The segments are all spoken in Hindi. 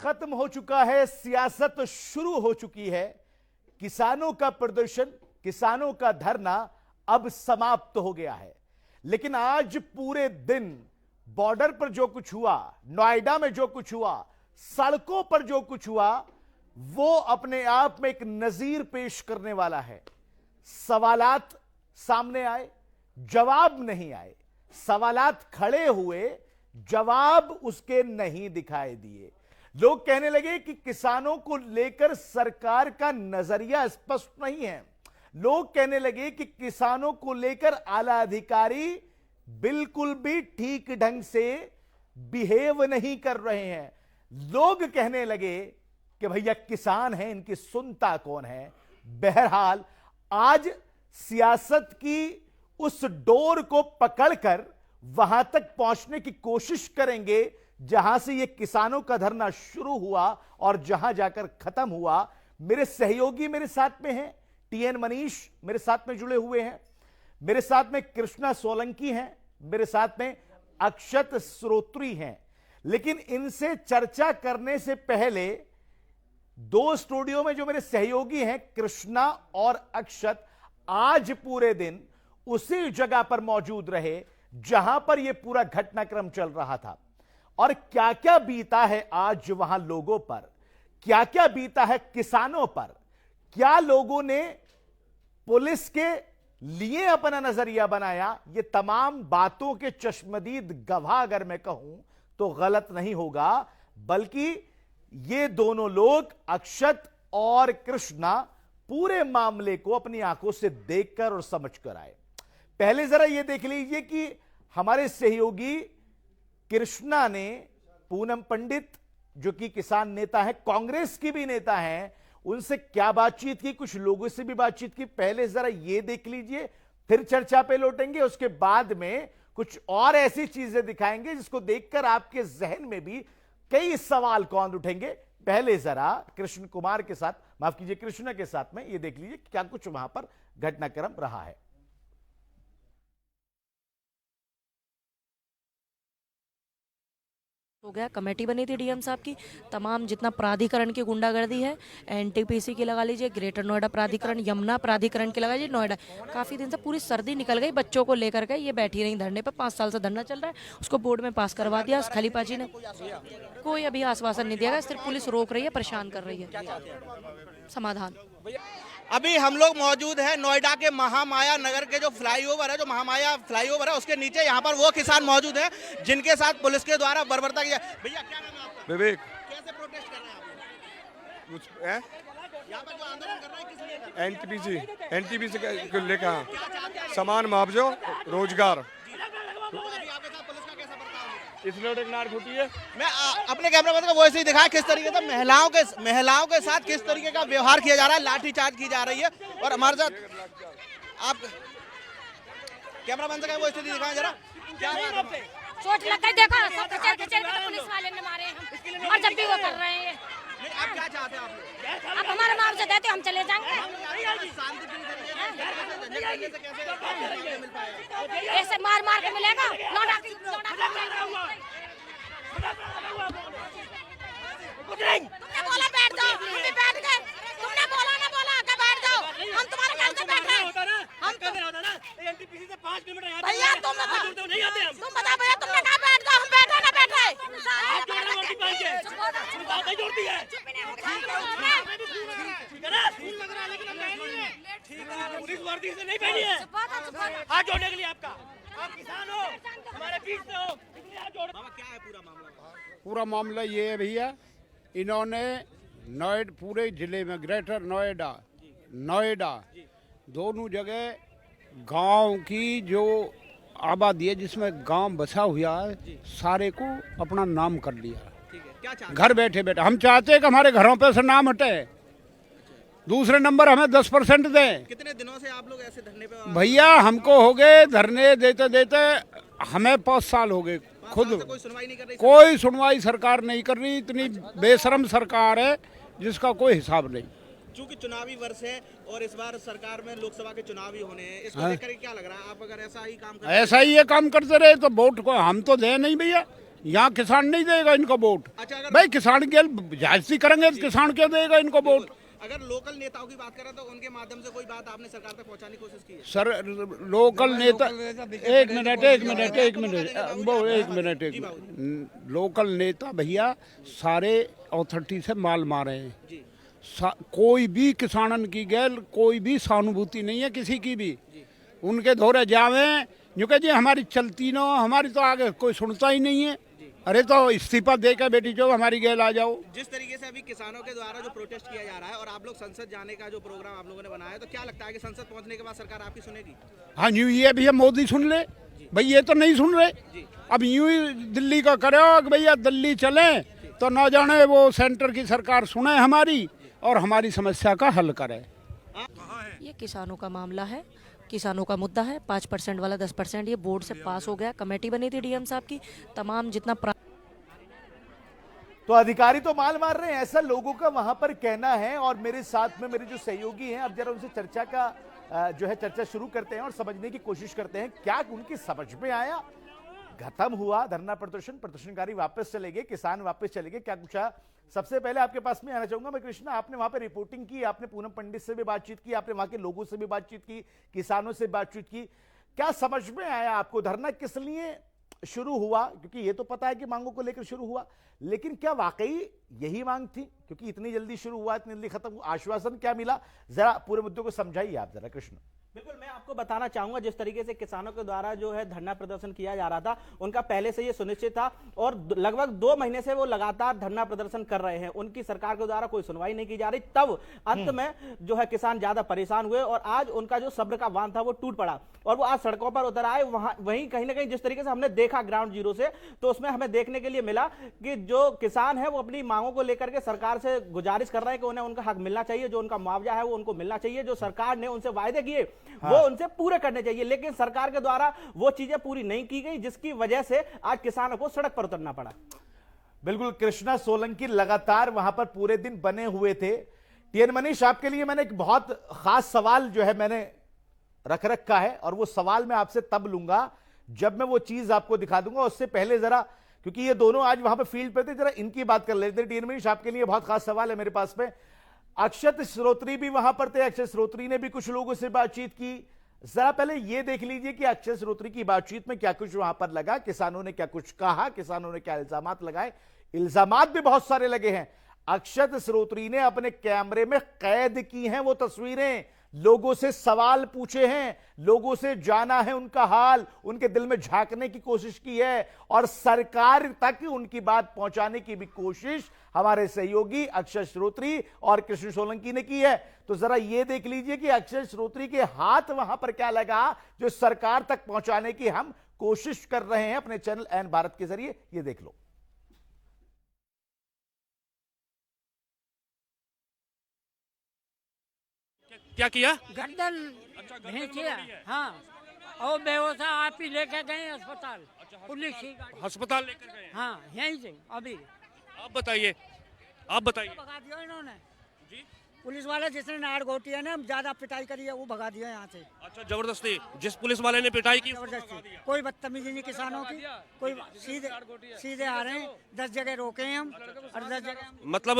खत्म हो चुका है, सियासत शुरू हो चुकी है। किसानों का प्रदर्शन, किसानों का धरना अब समाप्त हो गया है। लेकिन आज पूरे दिन बॉर्डर पर जो कुछ हुआ, नोएडा में जो कुछ हुआ, सड़कों पर जो कुछ हुआ, वो अपने आप में एक नजीर पेश करने वाला है। सवालात सामने आए, जवाब नहीं आए। सवालात खड़े हुए, जवाब उसके नहीं दिखाई दिए। लोग कहने लगे कि किसानों को लेकर सरकार का नजरिया स्पष्ट नहीं है। लोग कहने लगे कि किसानों को लेकर आला अधिकारी बिल्कुल भी ठीक ढंग से बिहेव नहीं कर रहे हैं। लोग कहने लगे कि भैया किसान हैं, इनकी सुनता कौन है। बहरहाल आज सियासत की उस डोर को पकड़कर वहां तक पहुंचने की कोशिश करेंगे जहां से यह किसानों का धरना शुरू हुआ और जहां जाकर खत्म हुआ। मेरे सहयोगी मेरे साथ में हैं, टीएन मनीष मेरे साथ में जुड़े हुए हैं, मेरे साथ में कृष्णा सोलंकी हैं, मेरे साथ में अक्षत श्रोत्री हैं। लेकिन इनसे चर्चा करने से पहले दो स्टूडियो में जो मेरे सहयोगी हैं कृष्णा और अक्षत, आज पूरे दिन उसी जगह पर मौजूद रहे जहां पर यह पूरा घटनाक्रम चल रहा था। और क्या क्या बीता है आज वहां लोगों पर, क्या क्या बीता है किसानों पर, क्या लोगों ने पुलिस के लिए अपना नजरिया बनाया, ये तमाम बातों के चश्मदीद गवाह अगर मैं कहूं तो गलत नहीं होगा। बल्कि ये दोनों लोग अक्षत और कृष्णा पूरे मामले को अपनी आंखों से देखकर और समझकर आए। पहले जरा यह देख लीजिए कि हमारे सहयोगी कृष्णा ने पूनम पंडित, जो कि किसान नेता है, कांग्रेस की भी नेता है, उनसे क्या बातचीत की, कुछ लोगों से भी बातचीत की। पहले जरा ये देख लीजिए, फिर चर्चा पे लौटेंगे। उसके बाद में कुछ और ऐसी चीजें दिखाएंगे जिसको देखकर आपके जहन में भी कई सवाल कौन उठेंगे। पहले जरा कृष्ण कुमार के साथ, माफ कीजिए कृष्णा के साथ में ये देख लीजिए क्या कुछ वहां पर घटनाक्रम रहा है। हो गया, कमेटी बनी थी डीएम साहब की, तमाम जितना प्राधिकरण की गुंडागर्दी है, एनटीपीसी की लगा लीजिए, ग्रेटर नोएडा प्राधिकरण, यमुना प्राधिकरण की लगा लीजिए, नोएडा। काफ़ी दिन से पूरी सर्दी निकल गई, बच्चों को लेकर के ये बैठी रही धरने पर। 5 साल से धरना चल रहा है, उसको बोर्ड में पास करवा दिया खलीफा जी ने। कोई अभी आश्वासन नहीं दिया गया, सिर्फ पुलिस रोक रही है, परेशान कर रही है। समाधान अभी हम लोग मौजूद हैं नोएडा के महामाया नगर के जो फ्लाईओवर है, जो महामाया फ्लाईओवर है, उसके नीचे यहाँ पर वो किसान मौजूद हैं जिनके साथ पुलिस के द्वारा बर्बरता किया। भैया क्या नाम है आपका? विवेक। कैसे प्रोटेस्ट कर रहे हैं आप? कुछ है यहाँ पर जो आंदोलन कर रहे हैं किस लिए? एनटीपीसी को लेकर समान मुआवजा, रोजगार। इसलिए नार होती है। मैं अपने कैमरा मैन को वो ऐसे ही दिखाया किस तरीके से महिलाओं के साथ किस तरीके का व्यवहार किया जा रहा है, लाठीचार्ज की जा रही है। और हमारे साथ आप कैमरा मैन से कहें वो ऐसे दिखाएं जरा। क्या चोट लग गई, देखो सब खचर पुलिस वाले ने मारे हम, और जब भी वो कर रहे हैं। आप क्या चाहते हैं आप? अब हमारा मुआवजा देते हम चले जाएंगे। ऐसे मार मार के मिलेगा। तुमने बोला बैठ जाओ, हम भी बैठ गए। तुमने बोला ना बोला कि बैठ जाओ, हम तुम्हारे घर से बैठे। भैया तुम बता भैया, तुमने कहा बैठ जाओ, हम बैठे ना बैठे। पुलिस वर्दी से नहीं पहनी है, हाथ जोड़ने के लिए आपका। आप किसान हो, हमारे बीच से हो, क्या है पूरा मामला? पूरा मामला ये है भैया, इन्होंने नोएडा पूरे जिले में, ग्रेटर नोएडा दोनों जगह गांव की जो आबादी है, जिसमें गांव बसा हुआ है, सारे को अपना नाम कर लिया। घर बैठे बैठे हम चाहते हैं कि हमारे घरों पे से नाम हटे, दूसरे नंबर हमें 10% दें। कितने दिनों से आप लोग ऐसे धरने पे? भैया हमको हो गए धरने देते देते हमें 5 साल हो गए। खुद कोई सुनवाई नहीं कर रही? कोई सुनवाई सरकार नहीं कर रही। इतनी बेशरम सरकार है जिसका कोई हिसाब नहीं। चूंकि चुनावी वर्ष है और इस बार सरकार में लोकसभा के चुनाव भी होने हैं, इसको लेकर क्या लग रहा है? आप अगर ऐसा ही काम ऐसा ही ये काम करते रहे तो वोट को हम तो दे नहीं भैया, यहाँ किसान नहीं देगा इनको वोट। अच्छा, अगर भाई किसान के जायज़ी करेंगे तो किसान क्यों देगा इनको वोट? अगर लोकल नेताओं की बात करें तो उनके माध्यम से कोई बात आपने सरकार तक पहुंचाने की कोशिश की है? सर लोकल नेता एक मिनट लोकल नेता भैया सारे अथॉरिटी से माल मारे हैं। कोई भी किसानन की गैल कोई भी सहानुभूति नहीं है किसी की भी। उनके धोरे जावे जो कह जी हमारी चलती ना, हमारी तो आगे कोई सुनता ही नहीं है। अरे तो इस्तीफा देकर बेटी जो हमारी गैल आ जाओ। जिस तरीके से अभी किसानों के द्वारा जो प्रोटेस्ट किया जा रहा है और आप लोग संसद जाने का जो प्रोग्राम आप लोगों ने बनाया है, तो क्या लगता है कि संसद पहुंचने के बाद सरकार आपकी सुनेगी? हाँ यूं ये भैया मोदी सुन ले भाई, ये तो नहीं सुन रहे। अब यूं ही दिल्ली का करो कि भैया दिल्ली चले तो न जाने वो सेंटर की सरकार सुने हमारी और हमारी समस्या का हल करे। ये किसानों का मामला है, किसानों का मुद्दा है। 5% वाला 10% ये बोर्ड से पास हो गया। कमेटी बनी थी डीएम साहब की, तमाम जितना तो अधिकारी तो माल मार रहे हैं, ऐसा लोगों का वहां पर कहना है। और मेरे साथ में मेरे जो सहयोगी हैं, अब जरा उनसे चर्चा का जो है चर्चा शुरू करते हैं और समझने की कोशिश करते हैं क्या उनकी समझ में आया। खत्म हुआ धरना प्रदर्शन, प्रदर्शनकारी वापस चले गए, किसान वापस चले गए, क्या कुछ आया? सबसे पहले आपके पास में आना चाहूंगा मैं कृष्णा, आपने वहां पर रिपोर्टिंग की, आपने पूनम पंडित से भी बातचीत की, आपने वहां के लोगों से भी बातचीत की, किसानों से बातचीत की, क्या समझ में आया आपको? धरना किस लिए शुरू हुआ? क्योंकि ये तो पता है कि मांगों को लेकर शुरू हुआ, लेकिन क्या वाकई यही मांग थी? क्योंकि इतनी जल्दी शुरू हुआ, इतनी जल्दी खत्म हुआ, आश्वासन क्या मिला? जरा पूरे मुद्दे को समझाइए आप जरा कृष्ण। बिल्कुल, मैं आपको बताना चाहूंगा जिस तरीके से किसानों के द्वारा जो है धरना प्रदर्शन किया जा रहा था, उनका पहले से ये सुनिश्चित था और लगभग 2 महीने से वो लगातार धरना प्रदर्शन कर रहे हैं। उनकी सरकार के द्वारा कोई सुनवाई नहीं की जा रही। तब अंत में जो है किसान ज्यादा परेशान हुए और आज उनका जो सब्र का बांध था वो टूट पड़ा और वो आज सड़कों पर उतर आए। वहीं कहीं ना कहीं जिस तरीके से हमने देखा ग्राउंड जीरो से, तो उसमें हमें देखने के लिए मिला कि जो किसान है वो अपनी मांगों को लेकर के सरकार से गुजारिश कर रहे हैं कि उन्हें उनका हक मिलना चाहिए, जो उनका मुआवजा है वो उनको मिलना चाहिए, जो सरकार ने उनसे वायदे किए वो उनसे पूरे करने चाहिए। लेकिन सरकार के द्वारा वो चीजें पूरी नहीं की गई, जिसकी वजह से आज किसानों को सड़क पर उतरना पड़ा। बिल्कुल, कृष्णा सोलंकी लगातार वहां पर पूरे दिन बने हुए थे। टीएन मनीष, आपके लिए मैंने एक बहुत खास सवाल जो है मैंने रख रखा है और वो सवाल मैं आपसे तब लूंगा जब मैं वो चीज आपको दिखा दूंगा। उससे पहले जरा, क्योंकि ये दोनों आज वहां पर फील्ड पे थे, जरा इनकी बात कर लेते हैं। टीएन मनीष, आपके लिए बहुत खास सवाल है मेरे पास में। अक्षत श्रोत्री भी वहां पर थे, अक्षत श्रोत्री ने भी कुछ लोगों से बातचीत की। जरा पहले ये देख लीजिए कि अक्षय श्रोत्री की बातचीत में क्या कुछ वहां पर लगा, किसानों ने क्या कुछ कहा, किसानों ने क्या इल्जामात लगाए। इल्जामात भी बहुत सारे लगे हैं। अक्षत श्रोत्री ने अपने कैमरे में कैद की हैं वो तस्वीरें, लोगों से सवाल पूछे हैं, लोगों से जाना है उनका हाल, उनके दिल में झांकने की कोशिश की है और सरकार तक उनकी बात पहुंचाने की भी कोशिश हमारे सहयोगी अक्षय श्रोत्री और कृष्ण सोलंकी ने की है। तो जरा ये देख लीजिए कि अक्षय श्रोत्री के हाथ वहां पर क्या लगा जो सरकार तक पहुंचाने की हम कोशिश कर रहे हैं अपने चैनल एन भारत के जरिए। ये देख लो। क्या किया? गर्दन भेजे। हाँ, और बेहोशा आप ही लेके गए अस्पताल। पुलिस की गाड़ी। अस्पताल लेकर गए? हाँ, यहीं से अभी। आप बताइए, आप बताइए। भगा दिया इन्होंने जी? पुलिस वाले जिसने नाड़ घोटी है ना, ज्यादा पिटाई करी है, वो भगा दिया यहाँ से। अच्छा, जबरदस्ती? जिस पुलिस वाले ने पिटाई की जबरदस्ती, कोई बदतमीजी नहीं किसानों की, कोई सीधे आ रहे हैं। 10 जगह रोके हैं हम और 10 जगह मतलब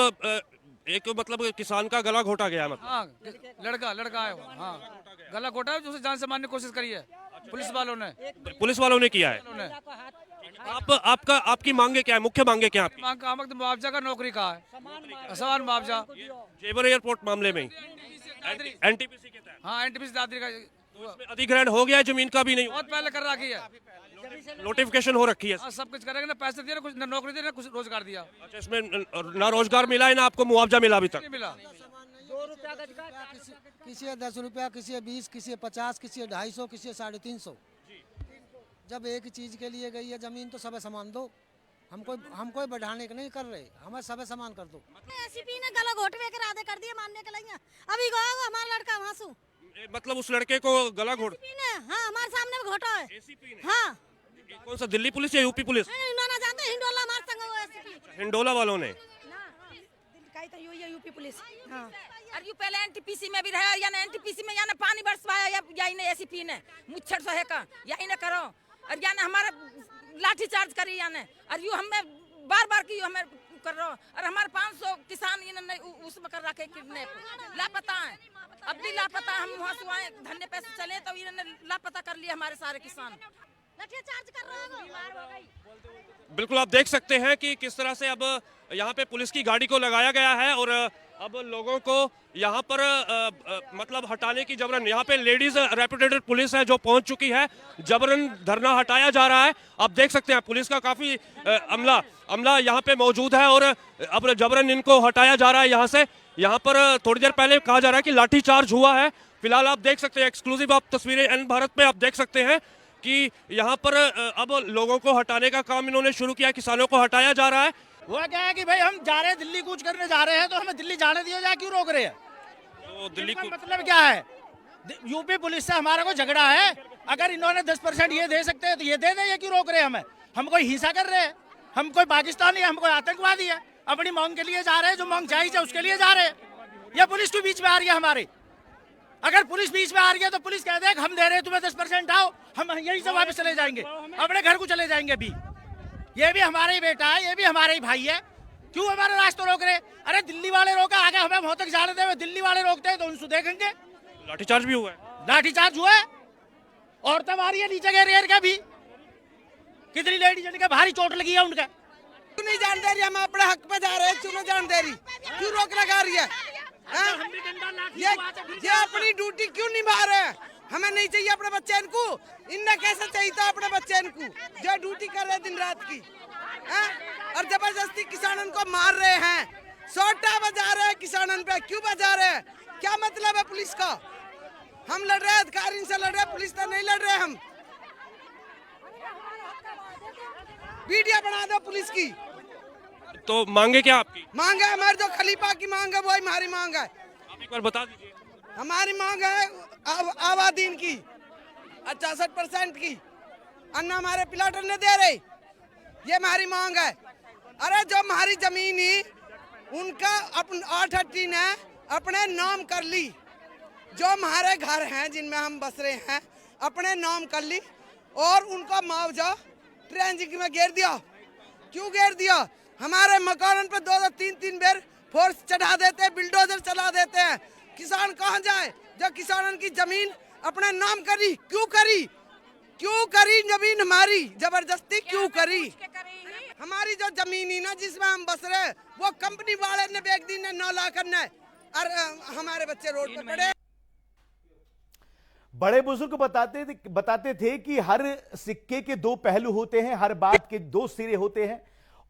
एक मतलब किसान का गला घोटा गया? मतलब हाँ, लड़का है वो। हाँ, गला घोटा है, उसे जान से मारने की कोशिश करी है पुलिस वालों ने। पुलिस वालों ने किया है। आपकी मांगे क्या है? मुख्य मांगे क्या है? मांग मुआवजा का, नौकरी का है, समान मुआवजा। जेवर एयरपोर्ट मामले में एनटीपीसी के तहत। हाँ, एनटीपीसी दादरी का अधिग्रहण हो गया है, जमीन का भी नहीं, बहुत पहले कर रखी है, नोटिफिकेशन हो रखी है। सब कुछ करेंगे ना, पैसे दिए ना, कुछ नौकरी दी ना, कुछ रोजगार दिया। अच्छा, इसमें ना रोजगार मिला है ना आपको मुआवजा मिला अभी तक? नहीं मिला। 2 रुपया गज का, किसी 10 रुपया, किसी 20, किसी 50, किसी 250, किसी 350। जब एक चीज के लिए गई है जमीन तो सब समान दो। हम कोई बढ़ाने के नहीं कर रहे, हमें सब समान कर दो। एसीपी ने गला घोटवे के राधे कर दिए मानने के लिए। अभी गया हमारा लड़का वहाँ से, मतलब उस लड़के को गला घोट? हाँ, हमारे सामने भी घोटा है। एसीपी ने? हाँ। कौन सा, दिल्ली पुलिस या यूपी पुलिस? ना जानते, हिंडोला हमारे संग वो एसीपी। हिंडोला वालों ने? तो यूपी पुलिस। हाँ। और यू पहले एनटीपीसी में भी रहे, या एनटीपीसी में या पानी बरसवाया या एसीपी ने मुच्छर सहे का यही न करो। और यानी हमारा लाठी चार्ज करी यानी और यू हमें बार बार की हमें कर रहा और हमारे 500 किसान इन्होंने उसमें कर रखे किडनैप लापता है अब भी लापता हम वहाँ से आए धन्य पैसे चले तो इन्होंने लापता कर लिया हमारे सारे किसान लाठी चार्ज कर रहे हैं। बिल्कुल आप देख सकते हैं कि किस तरह से अब यहाँ पे पुलिस की गाड़ी को लगाया गया है और अब लोगों को यहाँ पर मतलब हटाने की जबरन, यहाँ पे लेडीज रेपुटेटेड पुलिस है जो पहुँच चुकी है, जबरन धरना हटाया जा रहा है। आप देख सकते हैं पुलिस का काफी अमला यहाँ पे मौजूद है और अब जबरन इनको हटाया जा रहा है यहाँ से। यहाँ पर थोड़ी देर पहले कहा जा रहा है कि लाठीचार्ज हुआ है। फिलहाल आप देख सकते हैं एक्सक्लूसिव आप तस्वीरें एन भारत में आप देख सकते हैं कि यहाँ पर अब लोगों को हटाने का काम इन्होंने शुरू किया, किसानों को हटाया जा रहा है। हुआ क्या है कि भाई हम जा रहे हैं दिल्ली कूच करने जा रहे हैं तो हमें दिल्ली जाने दिया जाए, क्यों रोक रहे हैं? तो दिल्ली का मतलब क्या है? यूपी पुलिस से हमारा कोई झगड़ा है, अगर इन्होंने 10% ये दे सकते हैं तो ये दे दे, ये क्यों रोक रहे हैं हमें? हम कोई हिंसा कर रहे हैं? हम कोई पाकिस्तानी है? हम कोई आतंकवादी है? अपनी मांग के लिए जा रहे हैं, जो मांग चाहिए उसके लिए जा रहे हैं। या पुलिस के बीच में आ रही है हमारी? अगर पुलिस बीच में आ रही है तो पुलिस कह दे हम दे रहे हैं तुम्हें 10% आओ, हम यहीं से वापस चले जाएंगे, अपने घर को चले जाएंगे। भी ये भी हमारा ही बेटा है, ये भी हमारा ही भाई है, क्यों हमारे रास्ते रोक रहे? अरे दिल्ली वाले रोका, आगे हमें वहां तक जाने दे, दिल्ली वाले रोकते हैं तो उनसे देखेंगे। लाठीचार्ज भी हुआ है, लाठीचार्ज हुआ है, औरतें मारी है नीचे गैर का भी, कितनी लेडीज जिनके भारी चोट लगी है उनका। क्यों नहीं जान दे रही? हम अपने हक पे जा रहे हैं, क्यों नहीं जान दे रही? क्यों रोक लगा रही है? ये अपनी ड्यूटी क्यों निभा रहे हैं? हमें नहीं चाहिए अपने बच्चे इनको, इन्हें कैसे चाहिए था अपने बच्चे इनको जो ड्यूटी कर रहे दिन रात की और जबरदस्ती किसानों को मार रहे हैं, सोटा बजा रहे हैं किसानों पे। क्यों बजा रहे हैं? क्या मतलब है पुलिस का? हम लड़ रहे हैं, अधिकारी से लड़ रहे हैं, पुलिस से नहीं लड़ रहे। हम वीडियो बना दो पुलिस की। तो मांगे क्या आपकी? मांग है हमारी जो खलीफा की मांग है वही हमारी मांग है। आप एक बार बता दीजिए। हमारी मांग है आबादीन की 68% की, अन्ना हमारे प्लाटर ने दे रहे, ये हमारी मांग है। अरे जो हमारी जमीन ही उनका 8 ने अपने नाम कर ली, जो हमारे घर हैं जिनमें हम बस रहे हैं अपने नाम कर ली और उनका मुआवजा ट्रेंजिंग में घेर दिया। क्यों घेर दिया? हमारे मकानों पर 2-2, 3-3 बार फोर्स चढ़ा देते हैं, बिल्डोजर चला देते हैं। किसान कहाँ जाए जो किसानों की जमीन अपने नाम करी? क्यों करी? क्यों करी जमीन हमारी जबरदस्ती क्यों करी? हमारी जो जमीन ही ना जिसमें हम बस रहे वो कंपनी वाले ने बेच दी, 9 लाख ने, और हमारे बच्चे रोड पे पड़े। बड़े बुजुर्ग बताते थे कि हर सिक्के के 2 पहलू होते हैं, हर बात के 2 सिरे होते हैं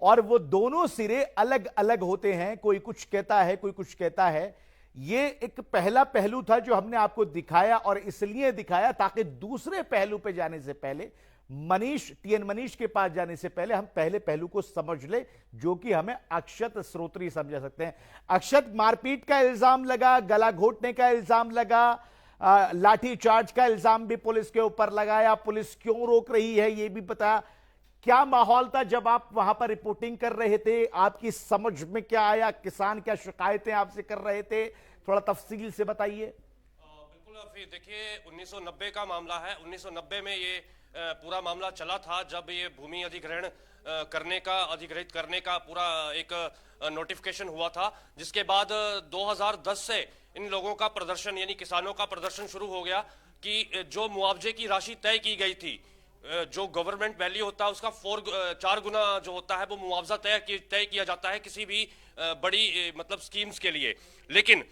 और वो दोनों सिरे अलग अलग होते हैं। कोई कुछ कहता है, कोई कुछ कहता है। ये एक पहला पहलू था जो हमने आपको दिखाया और इसलिए दिखाया ताकि दूसरे पहलू पे जाने से पहले, टीएन मनीष के पास जाने से पहले हम पहले पहलू को समझ ले, जो कि हमें अक्षत श्रोत्री समझा सकते हैं। अक्षत, मारपीट का इल्जाम लगा, गला घोटने का इल्जाम लगा, लाठी चार्ज का इल्जाम भी पुलिस के ऊपर लगाया। पुलिस क्यों रोक रही है ये भी पता। क्या माहौल था जब आप वहां पर रिपोर्टिंग कर रहे थे? आपकी समझ में क्या आया? किसान क्या शिकायतें आपसे कर रहे थे? थोड़ा तफसील से बताइए। बिल्कुल, देखिए 1990 का मामला है। 1990 में ये पूरा मामला चला था जब ये भूमि अधिग्रहण अधिग्रहित करने का पूरा एक नोटिफिकेशन हुआ था, जिसके बाद 2010 से इन लोगों का प्रदर्शन यानी किसानों का प्रदर्शन शुरू हो गया कि जो मुआवजे की राशि तय की गई थी, जो गवर्नमेंट वैल्यू होता है उसका 4 गुना जो होता है वो मुआवजा तय किया जाता है किसी भी बड़ी मतलब स्कीम्स के लिए। लेकिन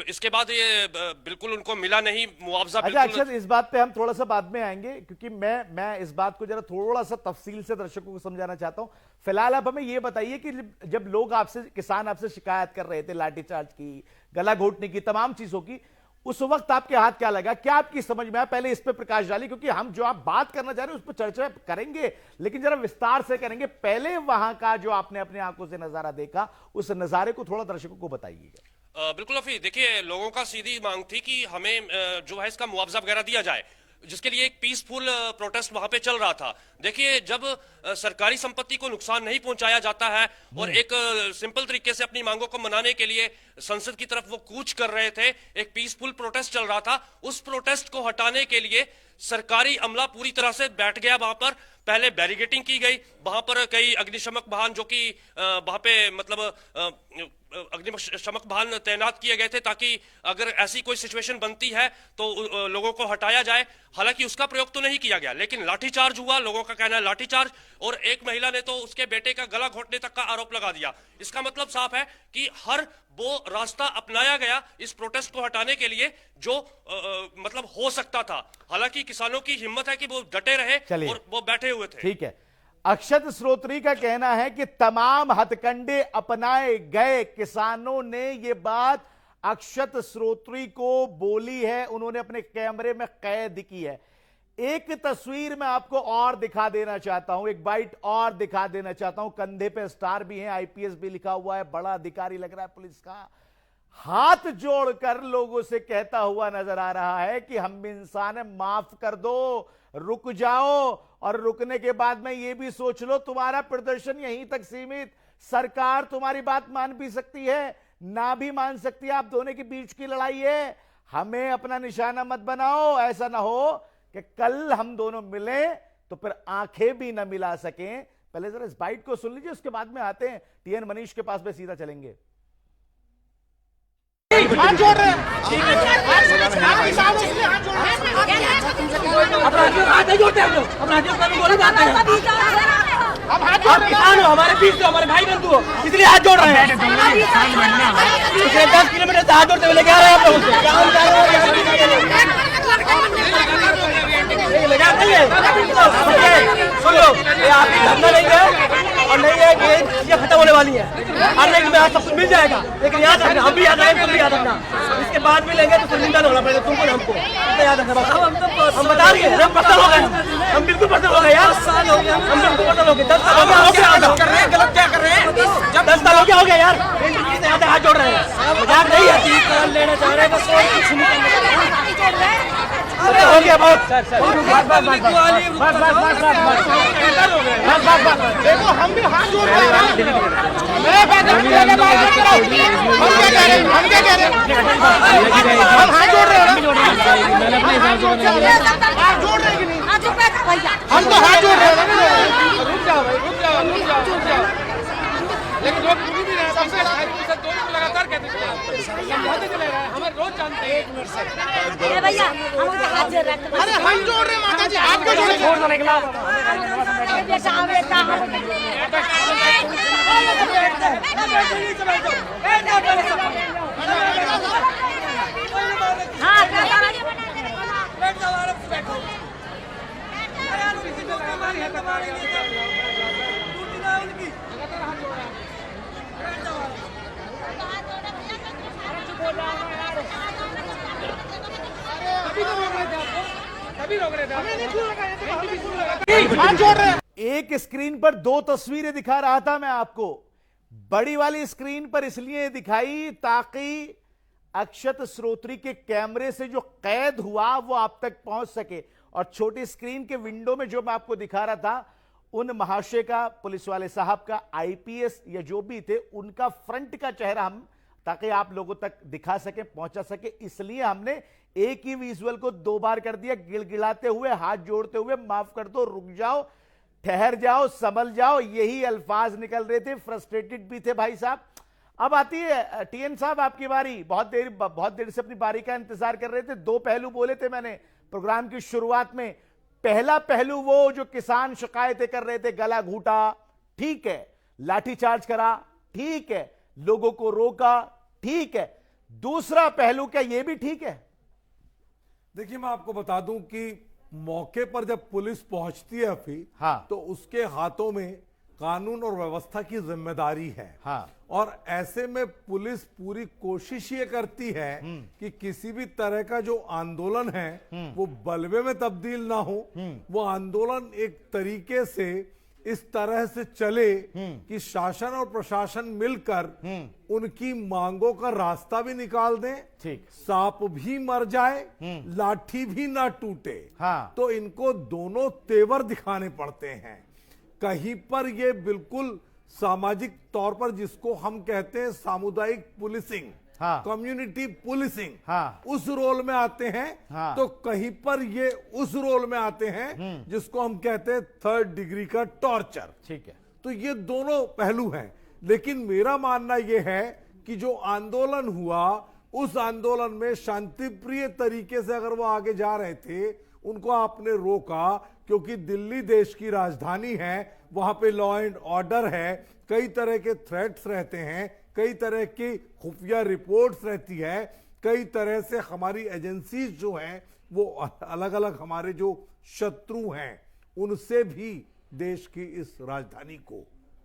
इसके बाद ये बिल्कुल उनको मिला नहीं मुआवजा। अच्छा अक्षत, इस बात पे हम थोड़ा सा बाद में आएंगे क्योंकि मैं इस बात को जरा थोड़ा सा तफसील से दर्शकों को समझाना चाहता हूं। फिलहाल आप हमें ये बताइए कि जब लोग किसान आपसे शिकायत कर रहे थे लाठीचार्ज की, गला घोटने की, तमाम चीजों की, उस वक्त आपके हाथ क्या लगा? क्या आपकी समझ में आया? पहले इस पे प्रकाश डालिए क्योंकि हम जो आप बात करना चाह रहे हैं उस पर चर्चा करेंगे, लेकिन जरा विस्तार से करेंगे। पहले वहां का जो आपने अपने आंखों से नजारा देखा, उस नजारे को थोड़ा दर्शकों को बताइएगा। बिल्कुल अफी, देखिए लोगों का सीधी मांग थी कि हमें जो है इसका मुआवजा वगैरह दिया जाए। जिसके लिए एक पीसफुल प्रोटेस्ट वहां पे चल रहा था। देखिए, जब सरकारी संपत्ति को नुकसान नहीं पहुंचाया जाता है और एक सिंपल तरीके से अपनी मांगों को मनाने के लिए संसद की तरफ वो कूच कर रहे थे, एक पीसफुल प्रोटेस्ट चल रहा था, उस प्रोटेस्ट को हटाने के लिए सरकारी अमला पूरी तरह से बैठ गया वहां पर। पहले बैरिकेडिंग की गई, वहां पर कई अग्निशमक वाहन जो कि वहां पे मतलब अग्निशमक वाहन तैनात किए गए थे ताकि अगर ऐसी कोई सिचुएशन बनती है तो लोगों को हटाया जाए। हालांकि उसका प्रयोग तो नहीं किया गया, लेकिन लाठीचार्ज हुआ, लोगों का कहना है लाठीचार्ज, और एक महिला ने तो उसके बेटे का गला घोटने तक का आरोप लगा दिया। इसका मतलब साफ है कि हर वो रास्ता अपनाया गया इस प्रोटेस्ट को हटाने के लिए जो मतलब हो सकता था। हालांकि किसानों की हिम्मत है कि वो डटे रहे और वो बैठे हुए थे। ठीक है, अक्षत श्रोत्री का कहना है कि तमाम हथकंडे अपनाए गए। किसानों ने यह बात अक्षत श्रोत्री को बोली है, उन्होंने अपने कैमरे में कैद की है। एक तस्वीर मैं आपको और दिखा देना चाहता हूं, एक बाइट और दिखा देना चाहता हूं। कंधे पे स्टार भी है, आईपीएस भी लिखा हुआ है, बड़ा अधिकारी लग रहा है पुलिस का। हाथ जोड़कर लोगों से कहता हुआ नजर आ रहा है कि हम इंसान है, माफ कर दो, रुक जाओ, और रुकने के बाद में यह भी सोच लो तुम्हारा प्रदर्शन यहीं तक सीमित। सरकार तुम्हारी बात मान भी सकती है, ना भी मान सकती है, आप दोनों के बीच की लड़ाई है। हमें अपना निशाना मत बनाओ, ऐसा ना हो कि कल हम दोनों मिले तो फिर आंखें भी ना मिला सकें। पहले जरा इस बाइट को सुन लीजिए, उसके बाद में आते हैं टीएन मनीष के पास में, सीधा चलेंगे। हाथ जोड़ रहे हैं, हमारे बीच हमारे भाई बंधु हो, इसलिए हाथ जोड़ रहे हैं। 10 किलोमीटर से हाथ जोड़ते हुए लेके आ रहे हैं आप लोगों और नहीं है कि ये खत्म होने वाली है। हर एक में आज सब कुछ मिल जाएगा, लेकिन याद रखना, हम भी याद रखें, तुम भी याद रखना। इसके बाद भी लेंगे तो शर्मिंदा होना पड़ेगा तुमको, हमको याद रखना। हम बता रहे हैं, हम पर्सन हो गए, हम बिल्कुल पर्सन हो गए यार, हम बिल्कुल पर्सन हो गए। 10 साल हो गया, गलत क्या कर रहे हैं? जब 10 साल हो गया यार, हाथ जोड़ रहे हैं, मजाक नहीं है। लेना चाह रहे हैं बस, हो गया बहुत। देखो हम भी हाथ जोड़ रहे हैं, हम क्या कह रहे हैं, हम क्या कह रहे हैं, हम हाथ जोड़ रहे हैं, हाथ जोड़ रहे हैं कि नहीं? हम तो हाथ जोड़ रहे हैं। रुक जाओ भाई, रुक जाओ, रुक जाओ, रुक जाओ। लेकिन लोग सुन भी रहे हैं, सबसे दोनों को लगातार कहते समझाते चले रहे हैं, हमें रोज जानते हैं। 1 मिनट से भैया, अरे हम जोड़ रहे हैं माता जी, हाथ को जोड़े, छोड़ दो निकला। एक स्क्रीन पर 2 तस्वीरें दिखा रहा था मैं आपको। बड़ी वाली स्क्रीन पर इसलिए दिखाई ताकि अक्षत श्रोत्री के कैमरे से जो कैद हुआ वो आप तक पहुंच सके, और छोटी स्क्रीन के विंडो में जो मैं आपको दिखा रहा था उन महाशय का, पुलिस वाले साहब का, आईपीएस या जो भी थे, उनका फ्रंट का चेहरा हम ताकि आप लोगों तक दिखा सके, पहुंचा सके, इसलिए हमने एक ही विजुअल को 2 बार कर दिया, गिड़गिड़ाते हुए, हाथ जोड़ते हुए, माफ कर दो, रुक जाओ, ठहर जाओ, संभल जाओ, यही अल्फाज निकल रहे थे। फ्रस्ट्रेटेड भी थे भाई साहब। अब आती है टीएन साहब आपकी बारी। बहुत देर से अपनी बारी का इंतजार कर रहे थे। 2 पहलू बोले थे मैंने प्रोग्राम की शुरुआत में। पहला पहलू वो जो किसान शिकायतें कर रहे थे, गला घूटा, ठीक है, लाठीचार्ज करा, ठीक है, लोगों को रोका, ठीक है। दूसरा पहलू क्या ये भी ठीक है? देखिए, मैं आपको बता दूं कि मौके पर जब पुलिस पहुंचती है अफी, हाँ, तो उसके हाथों में कानून और व्यवस्था की जिम्मेदारी है। हाँ, और ऐसे में पुलिस पूरी कोशिश ये करती है कि किसी भी तरह का जो आंदोलन है वो बलवे में तब्दील ना हो। वो आंदोलन एक तरीके से इस तरह से चले कि शासन और प्रशासन मिलकर उनकी मांगों का रास्ता भी निकाल दें, ठीक, सांप भी मर जाए, लाठी भी ना टूटे। हाँ। तो इनको दोनों तेवर दिखाने पड़ते हैं। कहीं पर ये बिल्कुल सामाजिक तौर पर जिसको हम कहते हैं सामुदायिक पुलिसिंग, हाँ, कम्युनिटी पुलिसिंग, हाँ, उस रोल में आते हैं। हाँ, तो कहीं पर ये उस रोल में आते हैं जिसको हम कहते हैं 3rd डिग्री का टॉर्चर। ठीक है। तो ये दोनों पहलू हैं। लेकिन मेरा मानना यह है कि जो आंदोलन हुआ, उस आंदोलन में शांतिप्रिय तरीके से अगर वो आगे जा रहे थे, उनको आपने रोका, क्योंकि दिल्ली देश की राजधानी है, वहां पे लॉ एंड ऑर्डर है, कई तरह के थ्रेट्स रहते हैं, कई तरह की खुफिया रिपोर्ट्स रहती है, कई तरह से हमारी एजेंसीज जो हैं वो अलग अलग हमारे जो शत्रु हैं उनसे भी देश की इस राजधानी को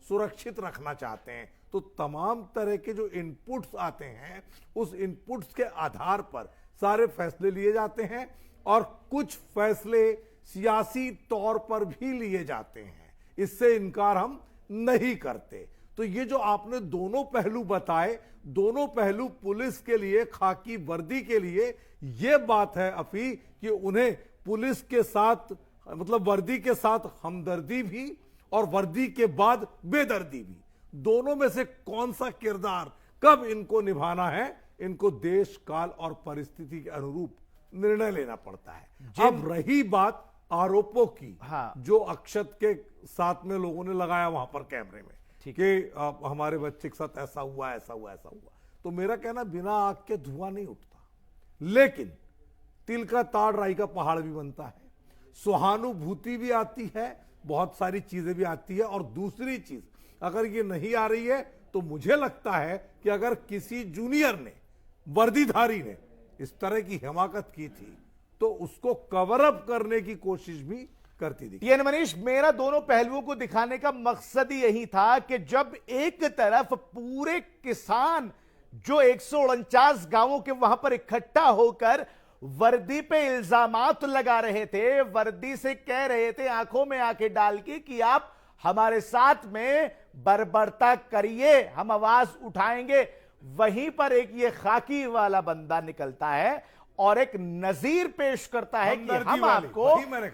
सुरक्षित रखना चाहते हैं। तो तमाम तरह के जो इनपुट्स आते हैं, उस इनपुट्स के आधार पर सारे फैसले लिए जाते हैं और कुछ फैसले सियासी तौर पर भी लिए जाते हैं। इससे इनकार हम नहीं करते। तो ये जो आपने दोनों पहलू बताए, दोनों पहलू पुलिस के लिए, खाकी वर्दी के लिए, ये बात है अफी कि उन्हें पुलिस के साथ, मतलब वर्दी के साथ हमदर्दी भी और वर्दी के बाद बेदर्दी भी, दोनों में से कौन सा किरदार कब इनको निभाना है, इनको देश काल और परिस्थिति के अनुरूप निर्णय लेना पड़ता है। अब रही बात आरोपों की, हाँ, जो अक्षत के साथ में लोगों ने लगाया वहां पर कैमरे में कि हमारे बच्चे के साथ ऐसा हुआ, ऐसा हुआ, ऐसा हुआ, तो मेरा कहना बिना आग के धुआं नहीं उठता, लेकिन तिल का ताड़ राई का पहाड़ भी बनता है, सहानुभूति भी आती है, बहुत सारी चीजें भी आती है। और दूसरी चीज, अगर ये नहीं आ रही है तो मुझे लगता है कि अगर किसी जूनियर ने, वर्दीधारी ने इस तरह की हिमाकत की थी तो उसको कवर अप करने की कोशिश भी करती थी। ये मनीष, मेरा दोनों पहलुओं को दिखाने का मकसद ही यही था कि जब एक तरफ पूरे किसान जो 149 गांवों के वहां पर इकट्ठा होकर वर्दी पे इल्जामात लगा रहे थे, वर्दी से कह रहे थे आंखों में आंखें डाल के कि आप हमारे साथ में बर्बरता करिए, हम आवाज उठाएंगे, वहीं पर एक ये खाकी वाला बंदा निकलता है और एक नजीर पेश करता है कि हम आपको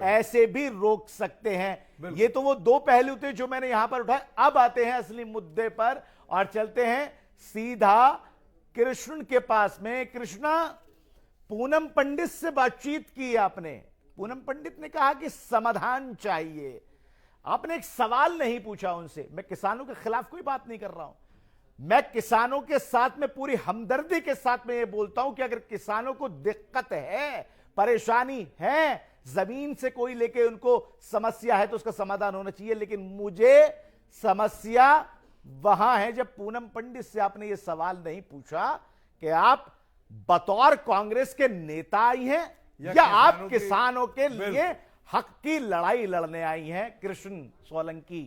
ऐसे भी रोक सकते हैं। ये तो वो दो पहलू थे जो मैंने यहां पर उठाए। अब आते हैं असली मुद्दे पर और चलते हैं सीधा कृष्ण के पास में। कृष्णा, पूनम पंडित से बातचीत की आपने, पूनम पंडित ने कहा कि समाधान चाहिए, आपने एक सवाल नहीं पूछा उनसे। मैं किसानों के खिलाफ कोई बात नहीं कर रहा हूं, मैं किसानों के साथ में पूरी हमदर्दी के साथ में ये बोलता हूं कि अगर किसानों को दिक्कत है, परेशानी है, जमीन से कोई लेके उनको समस्या है तो उसका समाधान होना चाहिए। लेकिन मुझे समस्या वहां है जब पूनम पंडित से आपने ये सवाल नहीं पूछा कि आप बतौर कांग्रेस के नेता आई हैं या आप किसानों के लिए हक की लड़ाई लड़ने आई हैं। कृष्ण सोलंकी,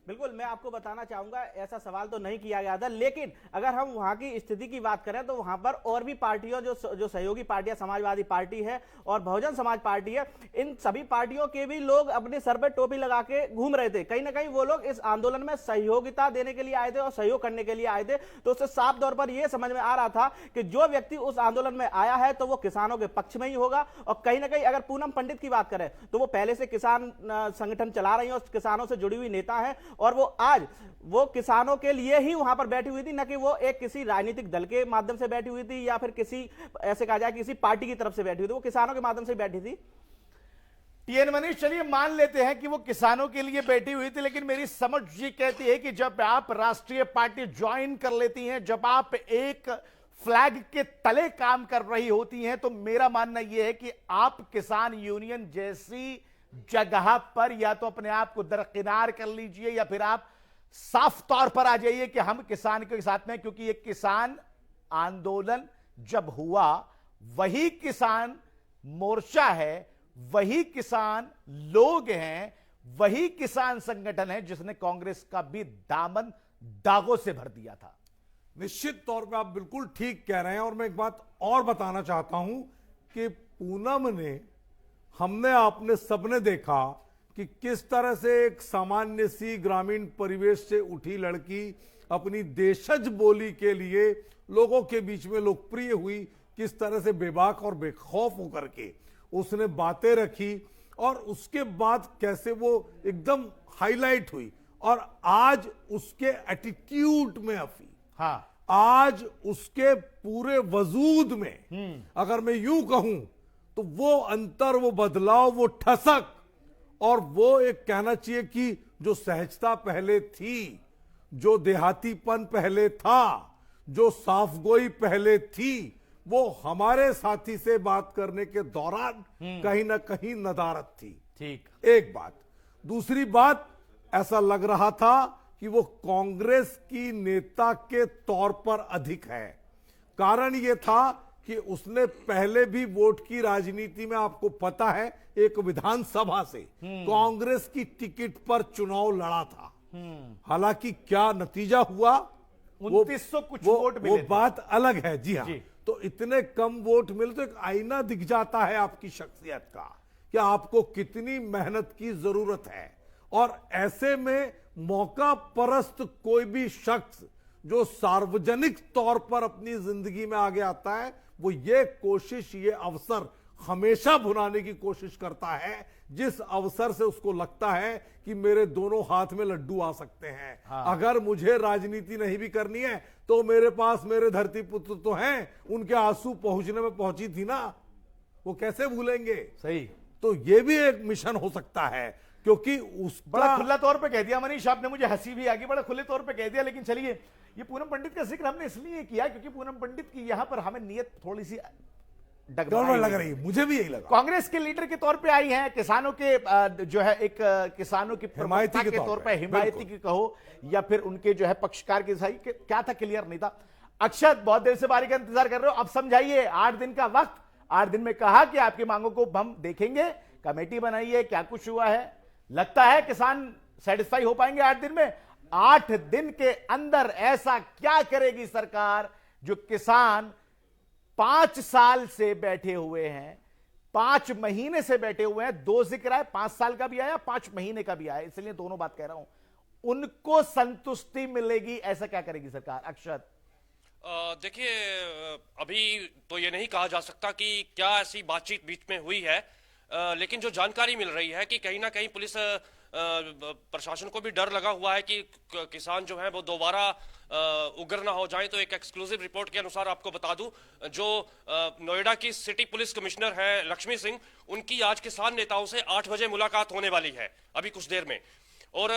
बिल्कुल, मैं आपको बताना चाहूंगा ऐसा सवाल तो नहीं किया गया था, लेकिन अगर हम वहां की स्थिति की बात करें तो वहां पर और भी पार्टियों जो सहयोगी पार्टियां, समाजवादी पार्टी है और बहुजन समाज पार्टी है, इन सभी पार्टियों के भी लोग अपने सर पे टोपी लगा के घूम रहे थे। कहीं ना कहीं वो लोग इस आंदोलन में सहयोगिता देने के लिए आए थे और सहयोग करने के लिए आए थे। तो उससे साफ तौर पर यह समझ में आ रहा था कि जो व्यक्ति उस आंदोलन में आया है तो वो किसानों के पक्ष में ही होगा। और कहीं ना कहीं अगर पूनम पंडित की बात करें तो वो पहले से किसान संगठन चला रही है और किसानों से जुड़ी हुई नेता है और वो आज वो किसानों के लिए ही वहां पर बैठी हुई थी, न कि वो एक किसी राजनीतिक दल के माध्यम से बैठी हुई थी या फिर किसी ऐसे कहा जाए किसी पार्टी की तरफ से बैठी हुई थी, वो किसानों के माध्यम से बैठी थी। टीएन मनीष, चलिए मान लेते हैं कि वो किसानों के लिए बैठी हुई थी, लेकिन मेरी समझ ये कहती है कि जब आप राष्ट्रीय पार्टी ज्वाइन कर लेती हैं, जब आप एक फ्लैग के तले काम कर रही होती हैं, तो मेरा मानना यह है कि आप किसान यूनियन जैसी जगह पर या तो अपने आप को दरकिनार कर लीजिए या फिर आप साफ तौर पर आ जाइए कि हम किसान के साथ में, क्योंकि ये किसान आंदोलन जब हुआ वही किसान मोर्चा है, वही किसान लोग हैं, वही किसान संगठन है जिसने कांग्रेस का भी दामन दागों से भर दिया था। निश्चित तौर पे आप बिल्कुल ठीक कह रहे हैं। और मैं एक बात और बताना चाहता हूं कि पूनम ने, हमने आपने सबने देखा कि किस तरह से एक सामान्य सी ग्रामीण परिवेश से उठी लड़की अपनी देशज बोली के लिए लोगों के बीच में लोकप्रिय हुई, किस तरह से बेबाक और बेखौफ होकर के उसने बातें रखी और उसके बाद कैसे वो एकदम हाईलाइट हुई। और आज उसके एटीट्यूड में अफी, हाँ, आज उसके पूरे वजूद में अगर मैं यूं कहूं तो वो अंतर, वो बदलाव, वो ठसक और वो एक कहना चाहिए कि जो सहजता पहले थी, जो देहातीपन पहले था, जो साफगोई पहले थी, वो हमारे साथी से बात करने के दौरान कहीं ना कहीं नदारत थी। ठीक, एक बात। दूसरी बात, ऐसा लग रहा था कि वो कांग्रेस की नेता के तौर पर अधिक है। कारण ये था कि उसने पहले भी वोट की राजनीति में, आपको पता है, एक विधानसभा से कांग्रेस की टिकट पर चुनाव लड़ा था। हालांकि क्या नतीजा हुआ, 2900 कुछ वोट मिले वो थे। बात अलग है। जी हाँ, जी। तो इतने कम वोट मिले तो एक आईना दिख जाता है आपकी शख्सियत का कि आपको कितनी मेहनत की जरूरत है। और ऐसे में मौका परस्त कोई भी शख्स जो सार्वजनिक तौर पर अपनी जिंदगी में आगे आता है, वो ये कोशिश, ये अवसर हमेशा भुनाने की कोशिश करता है जिस अवसर से उसको लगता है कि मेरे दोनों हाथ में लड्डू आ सकते हैं। हाँ। अगर मुझे राजनीति नहीं भी करनी है तो मेरे पास मेरे धरती पुत्र तो हैं, उनके आंसू पहुंचने में पहुंची थी ना, वो कैसे भूलेंगे। सही। तो ये भी एक मिशन हो सकता है, क्योंकि उसका बड़ा खुला तौर पे कह दिया मनीष आपने, मुझे हंसी भी आ गई, बड़ा खुले तौर पे कह दिया। लेकिन चलिए, ये पूनम पंडित का जिक्र हमने इसलिए किया क्योंकि पूनम पंडित की यहां पर हमें नियत थोड़ी सी डगमगाई लग रही है, मुझे भी यही लगा। कांग्रेस के लीडर के तौर पे आई हैं, किसानों के जो है एक किसानों की हिमायती के तौर पे, हिमायती की कहो या फिर उनके जो है पक्षकार के सही, क्या था क्लियर नहीं था। अक्षत, बहुत देर से बारी का इंतजार कर रहे हो, अब समझाइए। 8 दिन का वक्त, 8 दिन में कहा कि आपकी मांगों को हम देखेंगे, कमेटी बनाइए, क्या कुछ हुआ है? लगता है किसान सेटिस्फाई हो पाएंगे 8 दिन में? 8 दिन के अंदर ऐसा क्या करेगी सरकार जो किसान 5 साल से बैठे हुए हैं, 5 महीने से बैठे हुए हैं, 2 जिक्र है, 5 साल का भी आया, 5 महीने का भी आया, इसलिए दोनों बात कह रहा हूं, उनको संतुष्टि मिलेगी, ऐसा क्या करेगी सरकार? अक्षत, देखिए, अभी तो ये नहीं कहा जा सकता कि क्या ऐसी बातचीत बीच में हुई है, लेकिन जो जानकारी मिल रही है कि कहीं ना कहीं पुलिस प्रशासन को भी डर लगा हुआ है कि किसान जो है वो दोबारा उग्र ना हो जाए। तो एक एक्सक्लूसिव रिपोर्ट के अनुसार आपको बता दूं, जो नोएडा की सिटी पुलिस कमिश्नर है लक्ष्मी सिंह, उनकी आज किसान नेताओं से 8 बजे मुलाकात होने वाली है, अभी कुछ देर में। और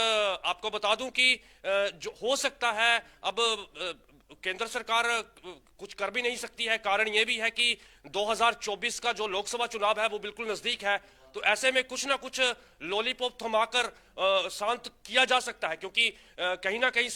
आपको बता दूं कि जो हो सकता है, अब केंद्र सरकार कुछ कर भी नहीं सकती है। कारण यह भी है कि 2024 का जो लोकसभा चुनाव है वो बिल्कुल नजदीक है, तो ऐसे में कुछ ना कुछ लॉलीपॉप थमाकर शांत किया जा सकता है, क्योंकि कहीं ना कहीं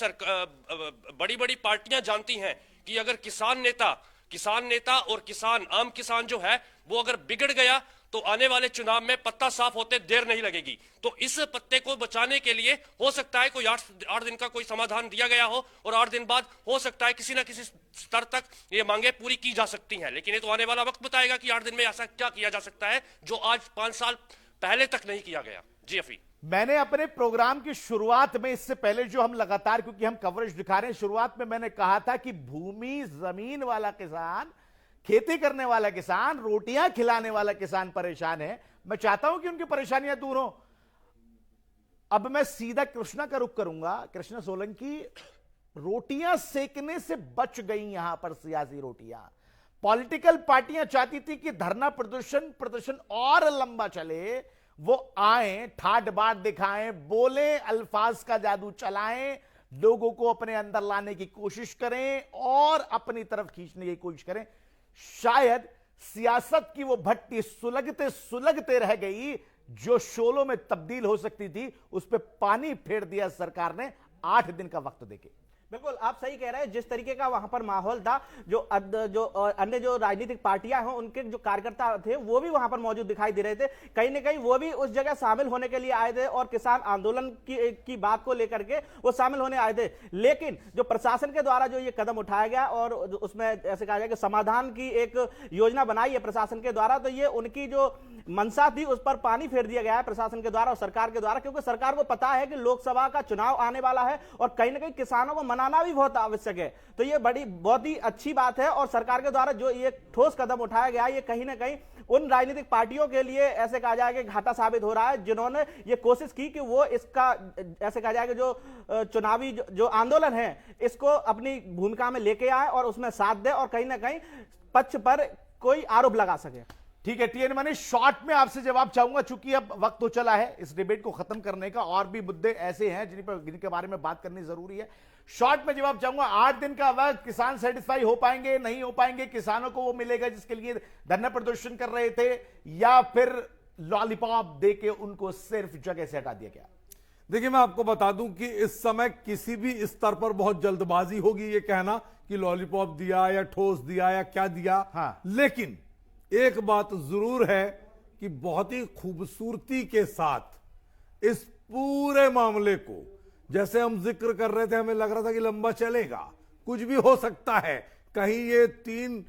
बड़ी बड़ी पार्टियां जानती हैं कि अगर किसान नेता और आम किसान जो है वो अगर बिगड़ गया तो आने वाले चुनाव में पत्ता साफ होते देर नहीं लगेगी। तो इस पत्ते को बचाने के लिए हो सकता है कोई 8 दिन का कोई समाधान दिया गया हो, और 8 दिन बाद हो सकता है किसी ना किसी स्तर तक ये मांगे पूरी की जा सकती हैं। लेकिन ये तो आने वाला वक्त बताएगा कि 8 दिन में ऐसा क्या किया जा सकता है जो आज 5 साल पहले तक नहीं किया गया। जी अफी, मैंने अपने प्रोग्राम की शुरुआत में, इससे पहले जो हम लगातार, क्योंकि हम कवरेज दिखा रहे हैं, शुरुआत में मैंने कहा था कि भूमि जमीन वाला किसान, खेती करने वाला किसान, रोटियां खिलाने वाला किसान परेशान है। मैं चाहता हूं कि उनकी परेशानियां दूर हो। अब मैं सीधा कृष्णा का रुख करूंगा। कृष्णा सोलंकी, रोटियां सेकने से बच गई यहां पर सियासी रोटियां। पॉलिटिकल पार्टियां चाहती थी कि धरना प्रदर्शन और लंबा चले, वो आए, ठाट बाट दिखाएं, बोले, अल्फाज का जादू चलाएं, लोगों को अपने अंदर लाने की कोशिश करें और अपनी तरफ खींचने की कोशिश करें। शायद सियासत की वो भट्टी सुलगते सुलगते रह गई, जो शोलों में तब्दील हो सकती थी, उस पर पानी फेर दिया सरकार ने 8 दिन का वक्त देके। बिल्कुल आप सही कह रहे हैं। जिस तरीके का वहां पर माहौल था, जो अन्य जो राजनीतिक पार्टियां हैं उनके जो कार्यकर्ता थे वो भी वहां पर मौजूद दिखाई दे रहे थे। कहीं ना कहीं वो भी उस जगह शामिल होने के लिए आए थे और किसान आंदोलन की बात को लेकर के वो शामिल होने आए थे। लेकिन जो प्रशासन के द्वारा जो ये कदम उठाया गया और उसमें ऐसे कहा जाए कि समाधान की एक योजना बनाई है प्रशासन के द्वारा, तो ये उनकी जो मंशा थी उस पर पानी फेर दिया गया है प्रशासन के द्वारा और सरकार के द्वारा, क्योंकि सरकार को पता है कि लोकसभा का चुनाव आने वाला है और कहीं ना कहीं किसानों को मनाना भी बहुत आवश्यक है। तो ये बहुत ही अच्छी बात है और सरकार के द्वारा जो ये ठोस कदम उठाया गया ये कहीं ना कहीं उन राजनीतिक पार्टियों के लिए ऐसे कहा जाए कि घाटा साबित हो रहा है जिन्होंने ये कोशिश की कि वो इसका ऐसे कहा जाए कि जो चुनावी जो आंदोलन है इसको अपनी भूमिका में लेके आए और उसमें साथ दे और कहीं ना कहीं पक्ष पर कोई आरोप लगा सके। ठीक है टीएन मनीष, शॉर्ट में आपसे जवाब चाहूंगा, चूंकि अब वक्त तो चला है इस डिबेट को खत्म करने का, और भी मुद्दे ऐसे हैं जिनके बारे में बात करनी जरूरी है। शॉर्ट में जवाब चाहूंगा, 8 दिन का वक्त, किसान सेटिस्फाई हो पाएंगे नहीं हो पाएंगे, किसानों को वो मिलेगा जिसके लिए धरना प्रदर्शन कर रहे थे, या फिर लॉलीपॉप देके उनको सिर्फ जगह से हटा दिया गया? देखिए मैं आपको बता दूं कि इस समय किसी भी स्तर पर बहुत जल्दबाजी होगी ये कहना कि लॉलीपॉप दिया या ठोस दिया या क्या दिया। हाँ। लेकिन एक बात जरूर है कि बहुत ही खूबसूरती के साथ इस पूरे मामले को, जैसे हम जिक्र कर रहे थे, हमें लग रहा था कि लंबा चलेगा, कुछ भी हो सकता है, कहीं ये 3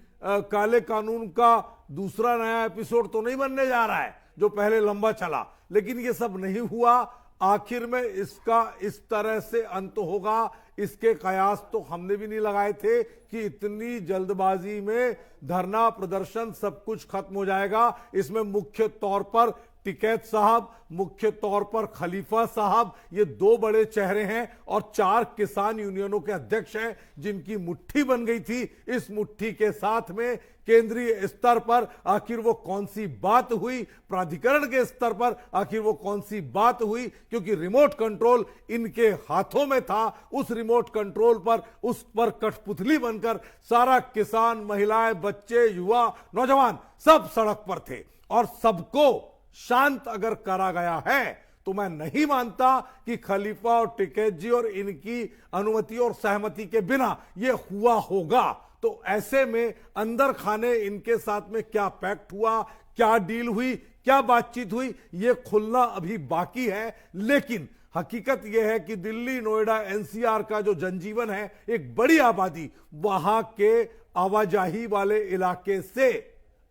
काले कानून का दूसरा नया एपिसोड तो नहीं बनने जा रहा है जो पहले लंबा चला, लेकिन ये सब नहीं हुआ। आखिर में इसका इस तरह से अंत होगा, इसके कयास तो हमने भी नहीं लगाए थे कि इतनी जल्दबाजी में धरना प्रदर्शन सब कुछ खत्म हो जाएगा। इसमें मुख्य तौर पर टिकैत साहब, मुख्य तौर पर खलीफा साहब, ये 2 बड़े चेहरे हैं और 4 किसान यूनियनों के अध्यक्ष हैं जिनकी मुट्ठी बन गई थी। इस मुट्ठी के साथ में केंद्रीय स्तर पर आखिर वो कौन सी बात हुई, प्राधिकरण के स्तर पर आखिर वो कौन सी बात हुई, क्योंकि रिमोट कंट्रोल इनके हाथों में था। उस रिमोट कंट्रोल पर, उस पर कठपुतली बनकर सारा किसान, महिलाएं, बच्चे, युवा, नौजवान सब सड़क पर थे और सबको शांत अगर करा गया है तो मैं नहीं मानता कि खलीफा और टिकैत जी और इनकी अनुमति और सहमति के बिना यह हुआ होगा। तो ऐसे में अंदर खाने इनके साथ में क्या पैक्ट हुआ, क्या डील हुई, क्या बातचीत हुई, यह खुलना अभी बाकी है। लेकिन हकीकत यह है कि दिल्ली, नोएडा, एनसीआर का जो जनजीवन है, एक बड़ी आबादी वहां के आवाजाही वाले इलाके से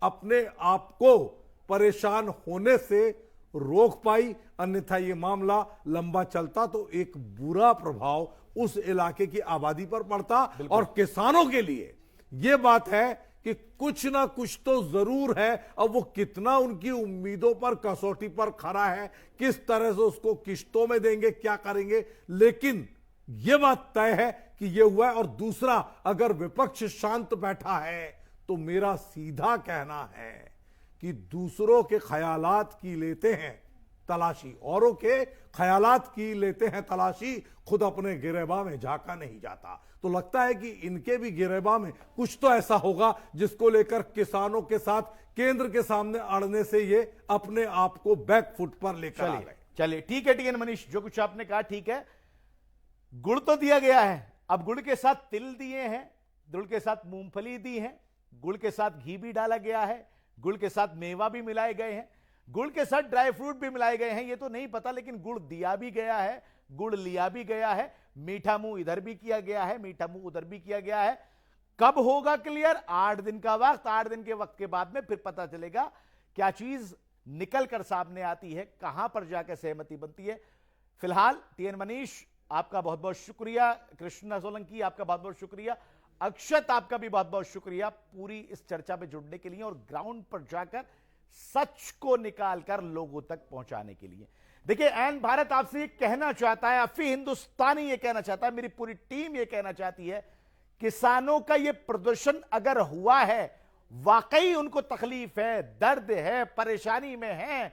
अपने आप को परेशान होने से रोक पाई, अन्यथा यह मामला लंबा चलता तो एक बुरा प्रभाव उस इलाके की आबादी पर पड़ता। और किसानों के लिए यह बात है कि कुछ ना कुछ तो जरूर है। अब वो कितना उनकी उम्मीदों पर, कसौटी पर खरा है, किस तरह से उसको किश्तों में देंगे, क्या करेंगे, लेकिन यह बात तय है कि यह हुआ है। और दूसरा, अगर विपक्ष शांत बैठा है तो मेरा सीधा कहना है कि दूसरों के ख्यालात की लेते हैं तलाशी, औरों के ख्यालात की लेते हैं तलाशी, खुद अपने गिरेबा में झांका नहीं जाता। तो लगता है कि इनके भी गिरेबा में कुछ तो ऐसा होगा जिसको लेकर किसानों के साथ केंद्र के सामने अड़ने से ये अपने आप को बैकफुट पर लेकर आ गए। चलिए ठीक है टीएन मनीष, जो कुछ आपने कहा ठीक है। गुड़ तो दिया गया है, अब गुड़ के साथ तिल दिए हैं, गुड़ के साथ मूंगफली दी है, गुड़ के साथ घी भी डाला गया है, गुड़ के साथ मेवा भी मिलाए गए हैं, गुड़ के साथ ड्राई फ्रूट भी मिलाए गए हैं, ये तो नहीं पता, लेकिन गुड़ दिया भी गया है, गुड़ लिया भी गया है, मीठा मुंह इधर भी किया गया है, मीठा मुंह उधर भी किया गया है। कब होगा क्लियर? 8 दिन का वक्त, 8 दिन के वक्त के बाद में फिर पता चलेगा क्या चीज निकल कर सामने आती है, कहां पर जाकर सहमति बनती है। फिलहाल टीएन मनीष आपका बहुत बहुत शुक्रिया, कृष्णा सोलंकी आपका बहुत बहुत शुक्रिया, अक्षत आपका भी बहुत बहुत शुक्रिया पूरी इस चर्चा में जुड़ने के लिए और ग्राउंड पर जाकर सच को निकालकर लोगों तक पहुंचाने के लिए। देखिए, एन भारत आपसे ये कहना चाहता है, अफी हिंदुस्तानी ये कहना चाहता है, मेरी पूरी टीम ये कहना चाहती है, किसानों का ये प्रदर्शन अगर हुआ है, वाकई उनको तकलीफ है, दर्द है, परेशानी में है,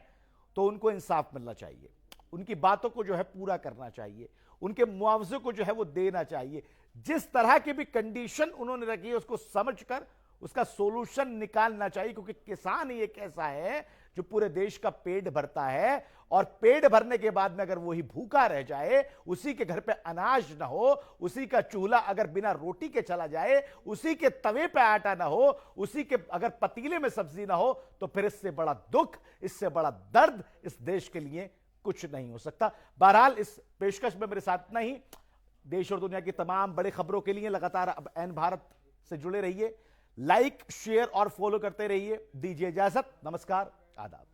तो उनको इंसाफ मिलना चाहिए, उनकी बातों को जो है पूरा करना चाहिए, उनके मुआवजे को जो है वो देना चाहिए। जिस तरह की भी कंडीशन उन्होंने रखी है उसको समझकर उसका सोल्यूशन निकालना चाहिए, क्योंकि किसान ही एक ऐसा है जो पूरे देश का पेट भरता है, और पेट भरने के बाद में अगर वही भूखा रह जाए, उसी के घर पे अनाज ना हो, उसी का चूल्हा अगर बिना रोटी के चला जाए, उसी के तवे पे आटा ना हो, उसी के अगर पतीले में सब्जी ना हो, तो फिर इससे बड़ा दुख, इससे बड़ा दर्द इस देश के लिए कुछ नहीं हो सकता। बहरहाल इस पेशकश में मेरे साथ इतना ही। देश और दुनिया की तमाम बड़ी खबरों के लिए लगातार अब एन भारत से जुड़े रहिए, लाइक शेयर और फॉलो करते रहिए। दीजिए इजाजत, नमस्कार, आदाब।